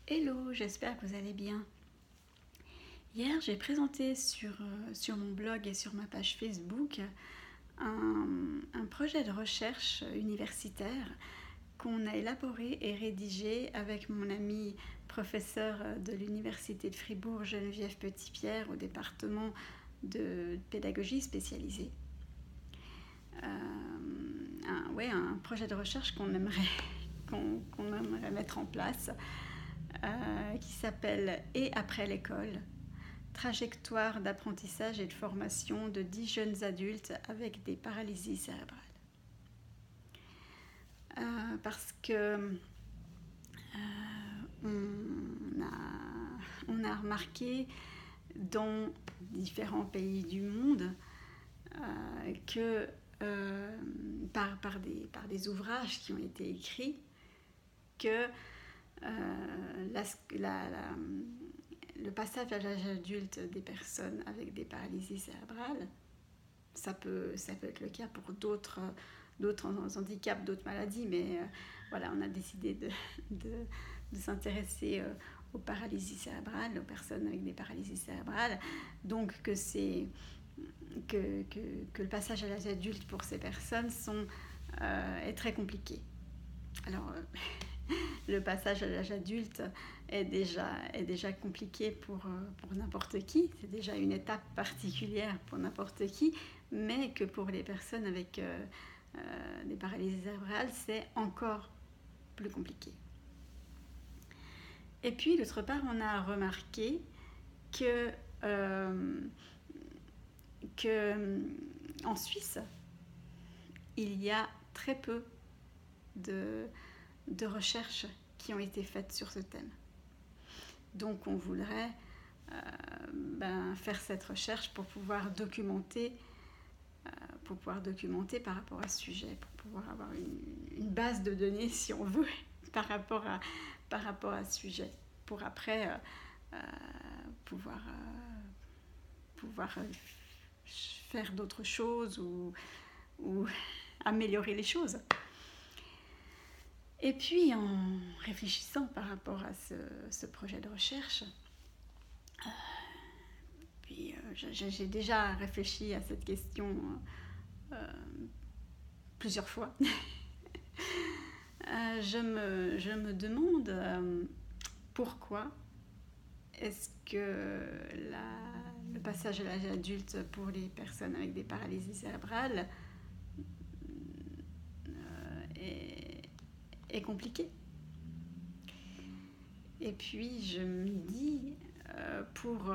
Hello, j'espère que vous allez bien. Hier, j'ai présenté sur mon blog et sur ma page Facebook un projet de recherche universitaire qu'on a élaboré et rédigé avec mon ami professeur de l'Université de Fribourg, Geneviève Petitpierre, au département de pédagogie spécialisée. Un projet de recherche qu'on aimerait mettre en place, qui s'appelle « Et après l'école ?» Trajectoire d'apprentissage et de formation de 10 jeunes adultes avec des paralysies cérébrales. Parce que on a remarqué dans différents pays du monde que par des ouvrages qui ont été écrits que le passage à l'âge adulte des personnes avec des paralysies cérébrales, ça peut être le cas pour d'autres handicaps, d'autres maladies, mais voilà, on a décidé de s'intéresser aux paralysies cérébrales, aux personnes avec des paralysies cérébrales, donc que le passage à l'âge adulte pour ces personnes est très compliqué. Alors, le passage à l'âge adulte est déjà compliqué pour n'importe qui, c'est déjà une étape particulière pour n'importe qui, mais que pour les personnes avec des paralysies cérébrales, c'est encore plus compliqué. Et puis, d'autre part, on a remarqué que en Suisse, il y a très peu de recherches qui ont été faites sur ce thème. Donc on voudrait faire cette recherche pour pouvoir documenter par rapport à ce sujet, pour pouvoir avoir une base de données, si on veut, par rapport à ce sujet, pour après pouvoir faire d'autres choses ou améliorer les choses. Et puis, en réfléchissant par rapport à ce projet de recherche, j'ai déjà réfléchi à cette question plusieurs fois. Je me demande pourquoi est-ce que le passage à l'âge adulte pour les personnes avec des paralysies cérébrales est compliqué. Et puis je me dis, pour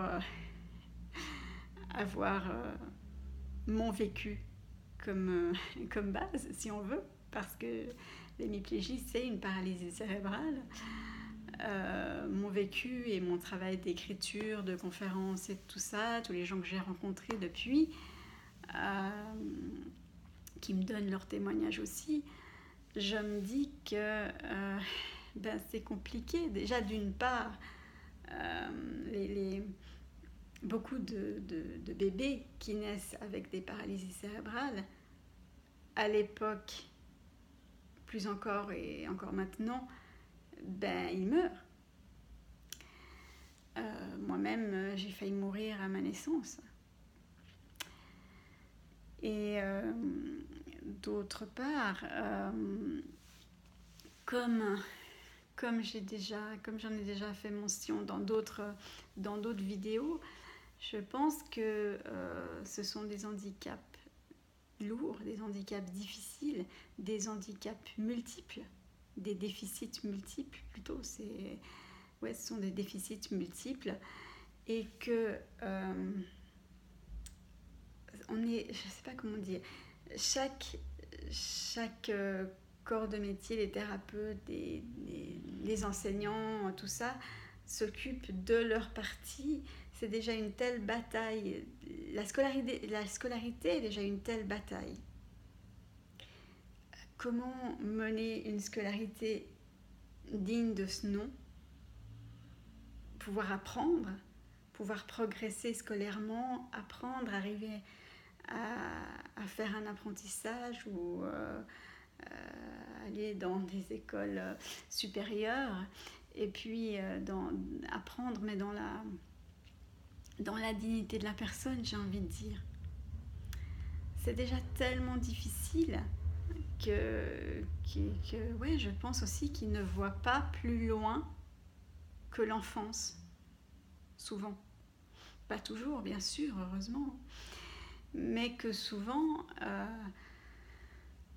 avoir mon vécu comme base, si on veut, parce que l'hémiplégie, c'est une paralysie cérébrale. Mon vécu et mon travail d'écriture, de conférences et tout ça, tous les gens que j'ai rencontrés depuis, qui me donnent leur témoignage aussi, je me dis que c'est compliqué. Déjà, d'une part, beaucoup de bébés qui naissent avec des paralysies cérébrales, à l'époque, plus encore et encore maintenant, ils meurent. Moi-même, j'ai failli mourir à ma naissance. Et d'autre part, comme j'en ai déjà fait mention dans d'autres vidéos, je pense que ce sont des handicaps lourds, des handicaps difficiles, des handicaps multiples, des déficits multiples plutôt. Ce sont des déficits multiples et que je sais pas comment dire, chaque corps de métier, les thérapeutes, les enseignants, tout ça, s'occupent de leur partie. C'est déjà une telle bataille. La scolarité est déjà une telle bataille. Comment mener une scolarité digne de ce nom? Pouvoir apprendre, pouvoir progresser scolairement, apprendre, arriver à faire un apprentissage ou aller dans des écoles supérieures Et puis apprendre, mais dans la dignité de la personne, j'ai envie de dire. C'est déjà tellement difficile ouais, je pense aussi qu'ils ne voient pas plus loin que l'enfance, souvent. Pas toujours, bien sûr, heureusement, mais que souvent,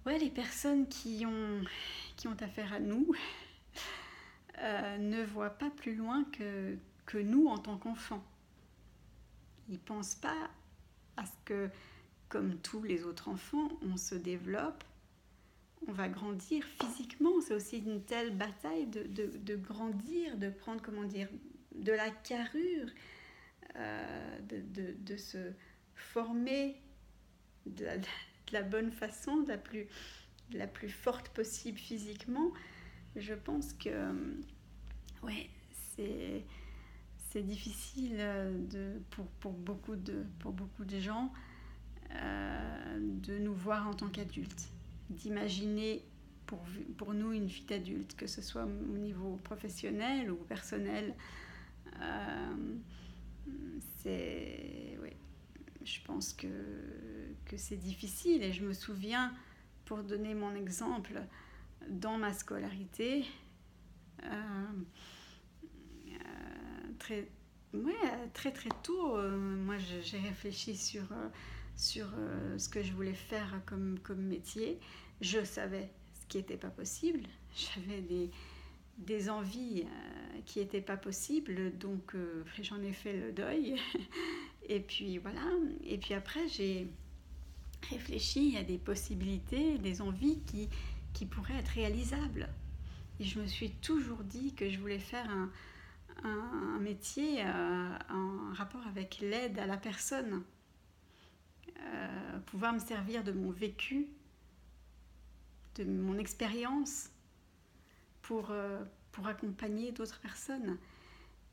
ouais, les personnes qui ont affaire à nous ne voient pas plus loin que nous en tant qu'enfants. Ils ne pensent pas à ce que, comme tous les autres enfants, on se développe, on va grandir physiquement. C'est aussi une telle bataille de grandir, de prendre, de la carrure, de se former de la bonne façon, de la plus forte possible physiquement. Je pense que ouais, c'est difficile pour beaucoup de gens de nous voir en tant qu'adultes, d'imaginer pour nous une vie d'adulte, que ce soit au niveau professionnel ou personnel. Ouais, je pense que c'est difficile. Et je me souviens, pour donner mon exemple, dans ma scolarité, très tôt, moi j'ai réfléchi sur ce que je voulais faire comme métier. Je savais ce qui n'était pas possible. J'avais des envies qui n'étaient pas possibles, donc j'en ai fait le deuil. Et puis voilà. Et puis après, j'ai réfléchi à des possibilités, des envies qui pourraient être réalisables. Et je me suis toujours dit que je voulais faire un métier en rapport avec l'aide à la personne. Pouvoir me servir de mon vécu, de mon expérience pour accompagner d'autres personnes.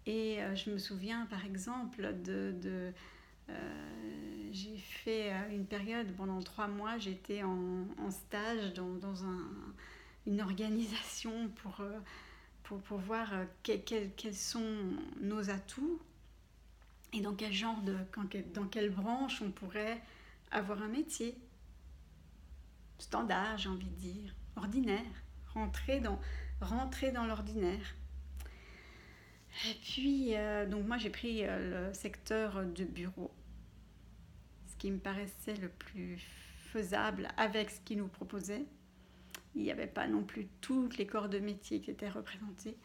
Et je me souviens par exemple j'ai fait une période, pendant 3 mois, j'étais en stage dans une organisation pour voir quels sont nos atouts et dans quelle branche on pourrait avoir un métier standard, j'ai envie de dire, ordinaire, rentrer dans l'ordinaire. Et puis, donc moi j'ai pris le secteur de bureau, ce qui me paraissait le plus faisable avec ce qu'ils nous proposaient. Il n'y avait pas non plus toutes les corps de métier qui étaient représentés.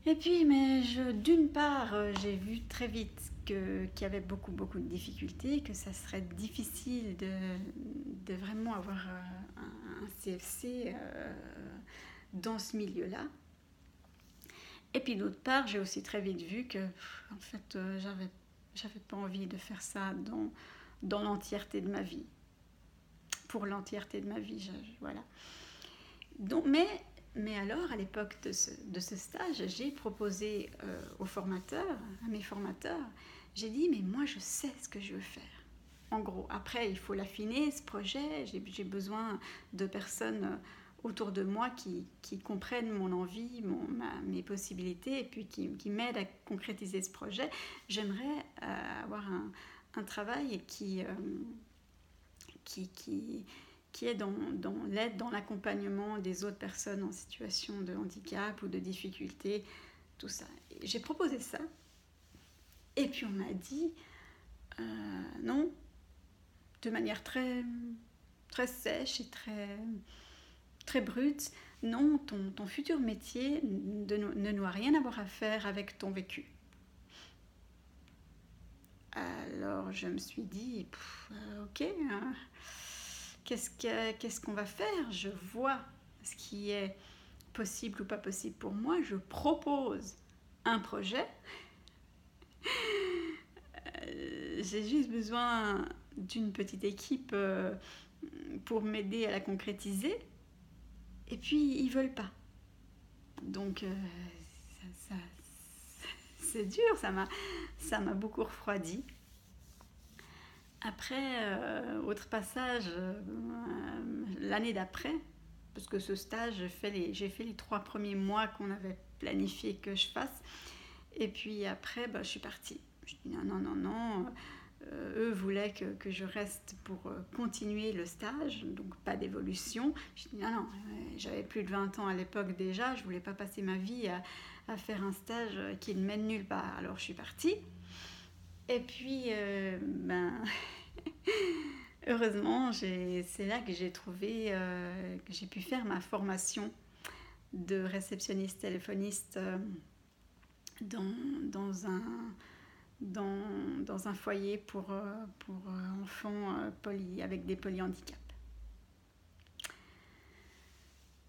Et puis, d'une part, j'ai vu très vite qu'il y avait beaucoup de difficultés, que ça serait difficile de vraiment avoir un CFC dans ce milieu-là. Et puis d'autre part, j'ai aussi très vite vu que, en fait, j'avais pas envie de faire ça dans l'entièreté de ma vie. Pour l'entièreté de ma vie, voilà. Donc, mais alors, à l'époque de ce stage, j'ai proposé à mes formateurs, j'ai dit, mais moi, je sais ce que je veux faire. En gros, après, il faut l'affiner, ce projet. J'ai besoin de personnes autour de moi qui comprennent mon envie, mes possibilités, et puis qui m'aident à concrétiser ce projet. J'aimerais avoir un travail qui est dans l'aide, dans l'accompagnement des autres personnes en situation de handicap ou de difficulté, tout ça. Et j'ai proposé ça, et puis on m'a dit non, de manière très, très sèche et très brute, non, ton futur métier ne doit rien avoir à faire avec ton vécu. Alors je me suis dit, ok, qu'est-ce qu'on va faire? Je vois ce qui est possible ou pas possible pour moi. Je propose un projet. J'ai juste besoin d'une petite équipe pour m'aider à la concrétiser. Et puis, ils veulent pas. Donc, c'est dur, ça m'a beaucoup refroidi. Après, autre passage, l'année d'après, parce que ce stage, j'ai fait les 3 premiers mois qu'on avait planifié que je fasse. Et puis après, je suis partie. Je dis non. Eux voulaient que je reste pour continuer le stage, donc pas d'évolution. Je dis non, j'avais plus de 20 ans à l'époque déjà, je voulais pas passer ma vie à faire un stage qui ne mène nulle part. Alors je suis partie. Et puis, heureusement, c'est là que j'ai trouvé, que j'ai pu faire ma formation de réceptionniste téléphoniste dans un foyer pour enfants avec des polyhandicaps.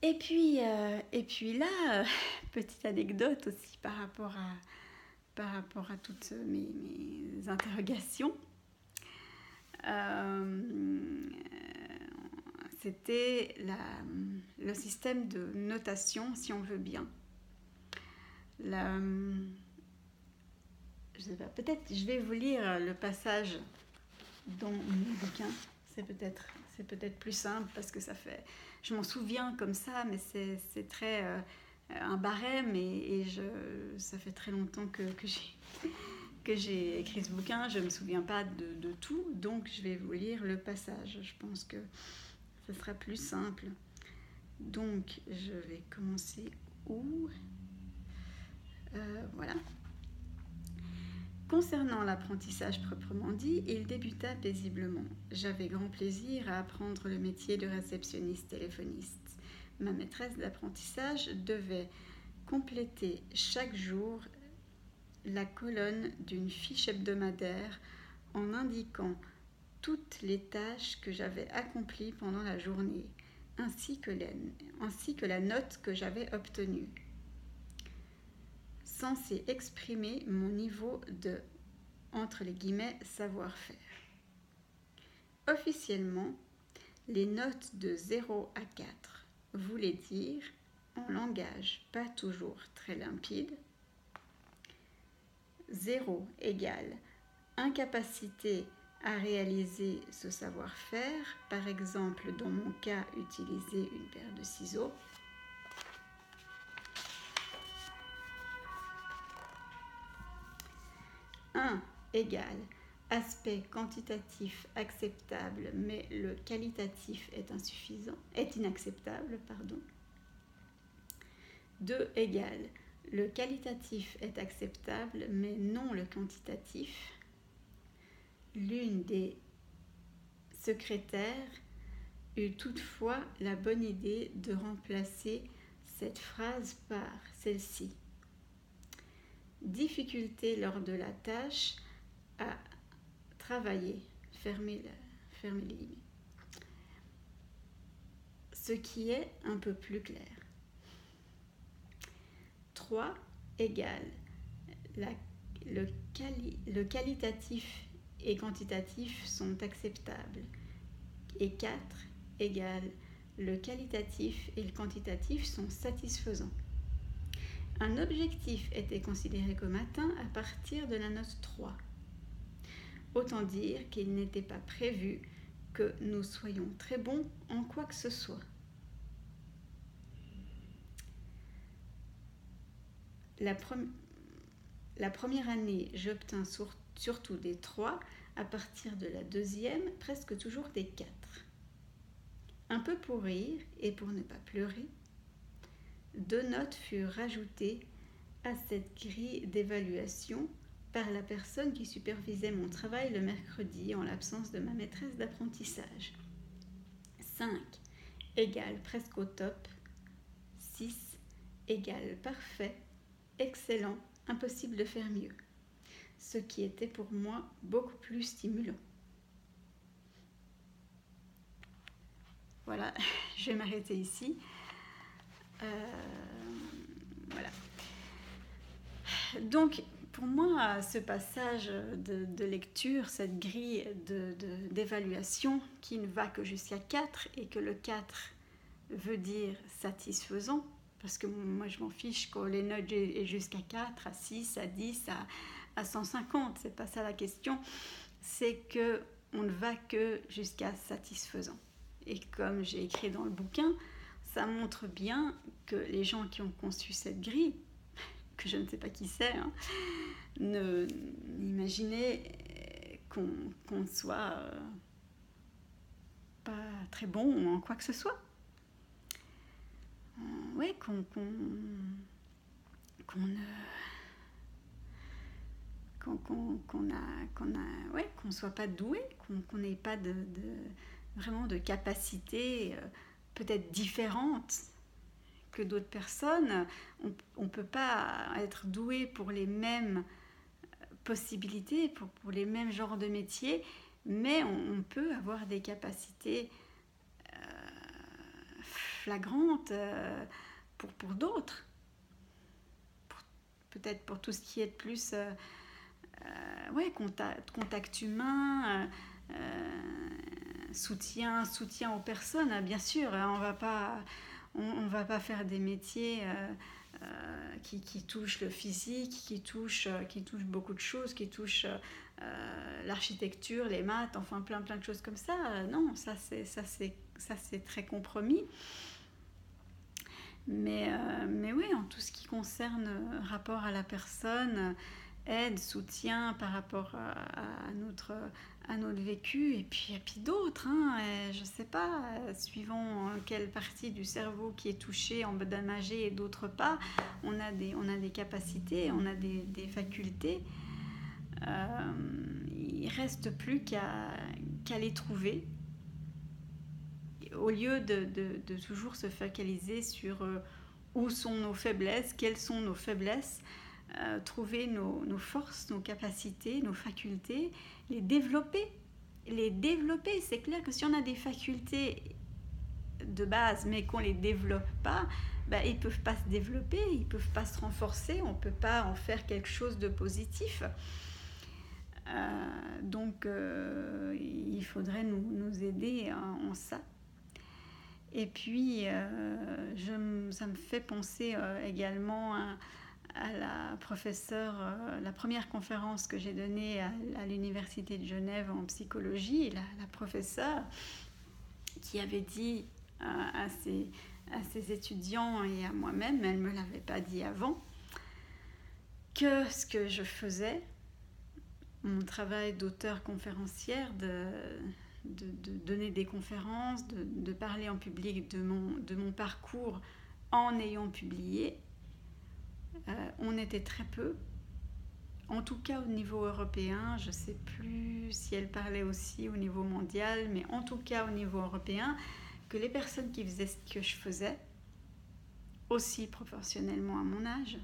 Et puis là, petite anecdote aussi par rapport à toutes mes interrogations. C'était le système de notation, si on veut bien. Je sais pas, peut-être je vais vous lire le passage dans mon bouquin. C'est peut-être plus simple parce que je m'en souviens comme ça, mais c'est très un barème et ça fait très longtemps que j'ai écrit ce bouquin. Je ne me souviens pas de tout, donc je vais vous lire le passage. Je pense que ce sera plus simple. Donc je vais commencer où ? Voilà. Concernant l'apprentissage proprement dit, il débuta paisiblement. J'avais grand plaisir à apprendre le métier de réceptionniste téléphoniste. Ma maîtresse d'apprentissage devait compléter chaque jour la colonne d'une fiche hebdomadaire en indiquant toutes les tâches que j'avais accomplies pendant la journée, ainsi que la note que j'avais obtenue, censé exprimer mon niveau de, entre les guillemets, savoir-faire. Officiellement, les notes de 0 à 4 voulaient dire, en langage pas toujours très limpide, 0 égale incapacité à réaliser ce savoir-faire, par exemple dans mon cas utiliser une paire de ciseaux. 1 égale aspect quantitatif acceptable, mais le qualitatif est inacceptable. 2 égale le qualitatif est acceptable, mais non le quantitatif. L'une des secrétaires eut toutefois la bonne idée de remplacer cette phrase par celle-ci. Difficulté lors de la tâche à travailler. Fermez les guillemets. Ce qui est un peu plus clair. 3 égale le qualitatif et quantitatif sont acceptables. Et 4 égale le qualitatif et le quantitatif sont satisfaisants. Un objectif était considéré comme atteint à partir de la note 3. Autant dire qu'il n'était pas prévu que nous soyons très bons en quoi que ce soit. La première année, j'obtins surtout des 3, à partir de la deuxième, presque toujours des 4. Un peu pour rire et pour ne pas pleurer, 2 notes furent rajoutées à cette grille d'évaluation par la personne qui supervisait mon travail le mercredi en l'absence de ma maîtresse d'apprentissage. 5 égale presque au top, 6 égale parfait, excellent, impossible de faire mieux, ce qui était pour moi beaucoup plus stimulant. Voilà, je vais m'arrêter ici. Voilà. Donc, pour moi, ce passage de lecture, cette grille d'évaluation qui ne va que jusqu'à 4 et que le 4 veut dire satisfaisant, parce que moi je m'en fiche quand les notes est jusqu'à 4, à 6, à 10, à 150, c'est pas ça la question, c'est qu'on ne va que jusqu'à satisfaisant. Et comme j'ai écrit dans le bouquin, ça montre bien que les gens qui ont conçu cette grille, que je ne sais pas qui c'est, hein, n'imaginaient qu'on ne soit pas très bon en quoi que ce soit. Ouais, qu'on soit pas doué, qu'on n'ait pas vraiment de capacité peut-être différentes que d'autres personnes. On ne peut pas être doué pour les mêmes possibilités, pour les mêmes genres de métiers, mais on peut avoir des capacités flagrantes pour d'autres. Peut-être pour tout ce qui est de plus contact humain, soutien aux personnes, bien sûr. On va pas faire des métiers qui touchent le physique, qui touchent beaucoup de choses, qui touchent l'architecture, les maths, enfin plein de choses comme ça. Non, ça c'est très compromis. Mais oui, en tout ce qui concerne rapport à la personne, aide, soutien par rapport à notre vécu, et puis d'autres, hein, je ne sais pas, suivant quelle partie du cerveau qui est touchée, endommagée et d'autres pas, on a des capacités, on a des facultés. Il ne reste plus qu'à les trouver, au lieu de toujours se focaliser sur où sont nos faiblesses, quelles sont nos faiblesses, trouver nos forces, nos capacités, nos facultés, les développer. C'est clair que si on a des facultés de base mais qu'on ne les développe pas, ils ne peuvent pas se développer, ils ne peuvent pas se renforcer, on ne peut pas en faire quelque chose de positif. Donc il faudrait nous aider en ça. Et puis ça me fait penser également à la professeure, la première conférence que j'ai donnée à l'université de Genève en psychologie, la professeure qui avait dit à ses étudiants et à moi-même, elle ne me l'avait pas dit avant, que ce que je faisais, mon travail d'auteur conférencière, de donner des conférences, de parler en public de mon parcours en ayant publié, on était très peu, en tout cas au niveau européen. Je ne sais plus si elle parlait aussi au niveau mondial, mais en tout cas au niveau européen, que les personnes qui faisaient ce que je faisais, aussi proportionnellement à mon âge,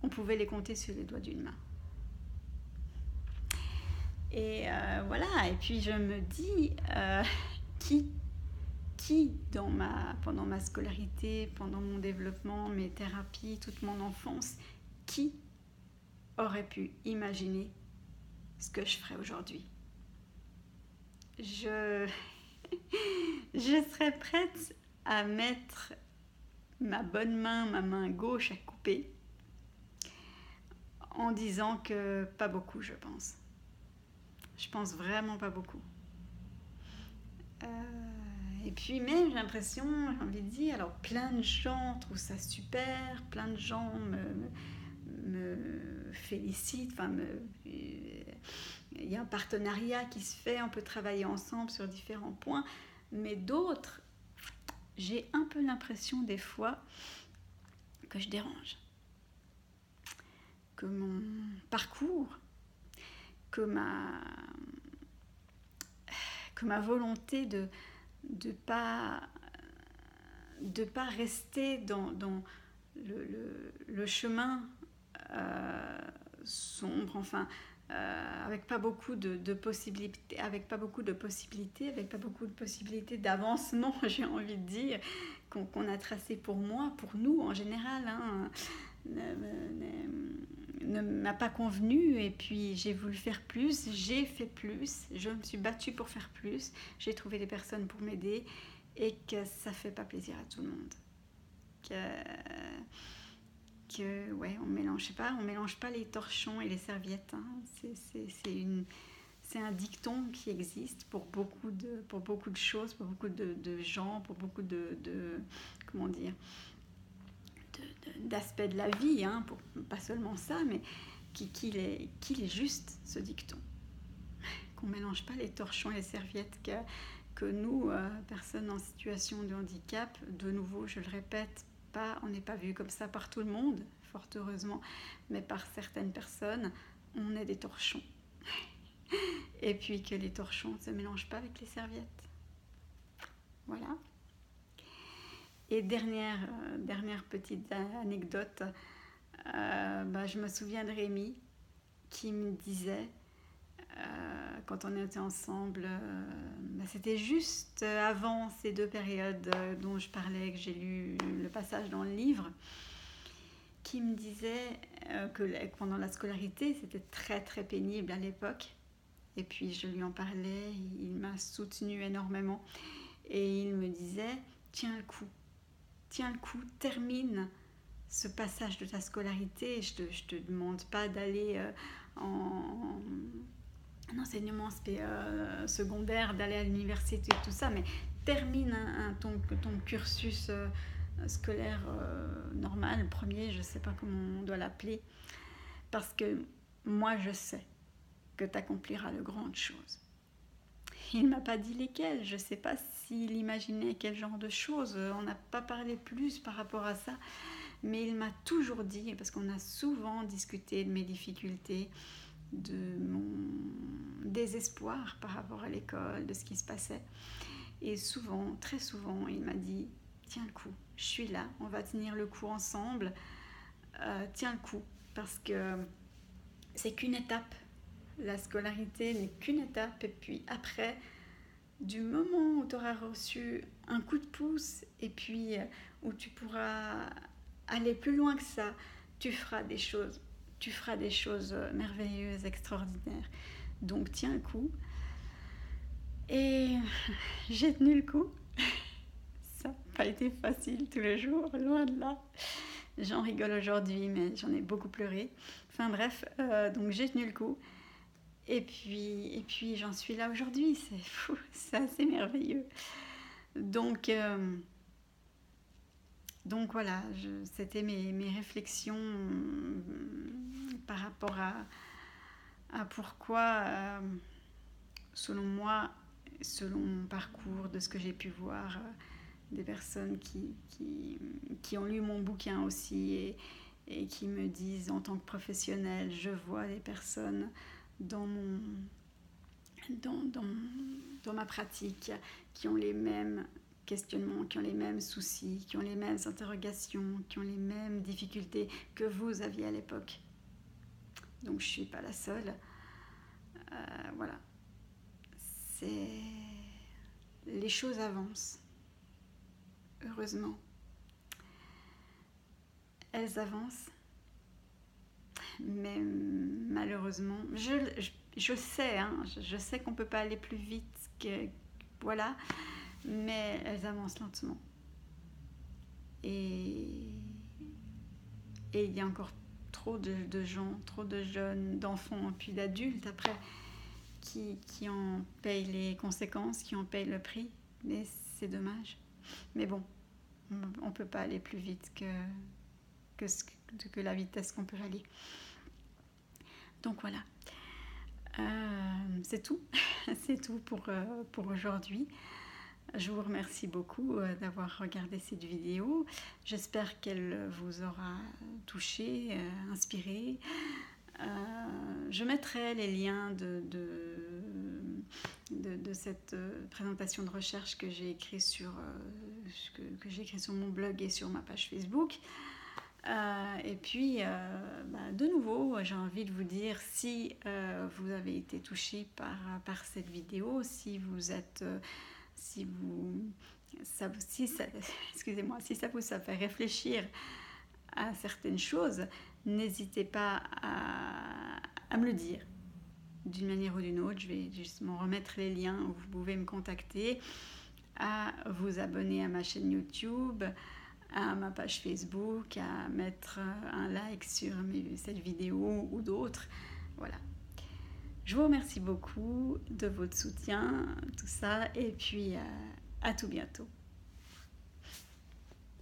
on pouvait les compter sur les doigts d'une main. Et voilà, et puis je me dis, qui pendant ma scolarité, pendant mon développement, mes thérapies, toute mon enfance, qui aurait pu imaginer ce que je ferais aujourd'hui? Je serais prête à mettre ma main gauche à couper, en disant que pas beaucoup, je pense. Je pense vraiment pas beaucoup. Et puis même, j'ai l'impression, j'ai envie de dire, alors plein de gens trouvent ça super, plein de gens me félicitent, il y a un partenariat qui se fait, on peut travailler ensemble sur différents points, mais d'autres, j'ai un peu l'impression des fois que je dérange, que mon parcours, que ma volonté de pas rester dans le chemin sombre, enfin avec pas beaucoup de possibilités, avec pas beaucoup de possibilités d'avancement, j'ai envie de dire, qu'on a tracé pour moi, pour nous en général, hein, ne m'a pas convenu. Et puis j'ai voulu faire plus, j'ai fait plus, je me suis battue pour faire plus, j'ai trouvé des personnes pour m'aider, et que ça fait pas plaisir à tout le monde, on mélange pas les torchons et les serviettes, hein. c'est un dicton qui existe pour beaucoup de choses, pour beaucoup de gens, pour beaucoup comment dire, d'aspects de la vie, hein, pas seulement ça, mais qu'il est juste, ce dicton. Qu'on ne mélange pas les torchons et les serviettes, que nous, personnes en situation de handicap, de nouveau, je le répète, on n'est pas vu comme ça par tout le monde, fort heureusement, mais par certaines personnes, on est des torchons. Et puis que les torchons ne se mélangent pas avec les serviettes. Voilà. Et dernière petite anecdote, je me souviens de Rémi qui me disait, quand on était ensemble, c'était juste avant ces 2 périodes dont je parlais, que j'ai lu le passage dans le livre, qui me disait que pendant la scolarité, c'était très très pénible à l'époque. Et puis je lui en parlais, il m'a soutenue énormément. Et il me disait, tiens le coup, termine ce passage de ta scolarité. Je te demande pas d'aller en enseignement secondaire, d'aller à l'université et tout ça, mais termine ton cursus scolaire normal, premier, je ne sais pas comment on doit l'appeler, parce que moi je sais que tu accompliras de grandes choses. Il ne m'a pas dit lesquelles, je ne sais pas s'il imaginait quel genre de choses, on n'a pas parlé plus par rapport à ça, mais il m'a toujours dit, parce qu'on a souvent discuté de mes difficultés, de mon désespoir par rapport à l'école, de ce qui se passait. Et souvent, très souvent, il m'a dit, tiens le coup, je suis là, on va tenir le coup ensemble, tiens le coup, parce que c'est qu'une étape. La scolarité n'est qu'une étape, et puis après, du moment où tu auras reçu un coup de pouce, et puis où tu pourras aller plus loin que ça, tu feras des choses merveilleuses, extraordinaires. Donc tiens le coup. Et j'ai tenu le coup. Ça n'a pas été facile tous les jours, loin de là. J'en rigole aujourd'hui, mais j'en ai beaucoup pleuré. Enfin bref, donc j'ai tenu le coup. Et puis j'en suis là aujourd'hui, c'est fou, c'est assez merveilleux. Donc voilà, c'était mes réflexions par rapport à pourquoi, selon moi, selon mon parcours, de ce que j'ai pu voir, des personnes qui ont lu mon bouquin aussi et qui me disent en tant que professionnelle, je vois les personnes dans ma pratique qui ont les mêmes questionnements, qui ont les mêmes soucis, qui ont les mêmes interrogations, qui ont les mêmes difficultés que vous aviez à l'époque. Donc je ne suis pas la seule. Voilà. Les choses avancent. Heureusement. Elles avancent. Mais malheureusement, je sais, hein, je sais qu'on ne peut pas aller plus vite, voilà, mais elles avancent lentement. Et il y a encore trop de gens, trop de jeunes, d'enfants, puis d'adultes après, qui en payent les conséquences, qui en payent le prix. Mais c'est dommage. Mais bon, on ne peut pas aller plus vite que la vitesse qu'on peut aller. Donc voilà. C'est tout. C'est tout pour aujourd'hui. Je vous remercie beaucoup d'avoir regardé cette vidéo. J'espère qu'elle vous aura touché, inspiré. Je mettrai les liens de cette présentation de recherche que j'ai écrit sur mon blog et sur ma page Facebook. Et puis, de nouveau, j'ai envie de vous dire, si vous avez été touché par cette vidéo, si ça vous fait réfléchir à certaines choses, n'hésitez pas à me le dire d'une manière ou d'une autre. Je vais justement remettre les liens où vous pouvez me contacter, à vous abonner à ma chaîne YouTube, à ma page Facebook, à mettre un like sur cette vidéo ou d'autres. Voilà. Je vous remercie beaucoup de votre soutien, tout ça, et puis à tout bientôt.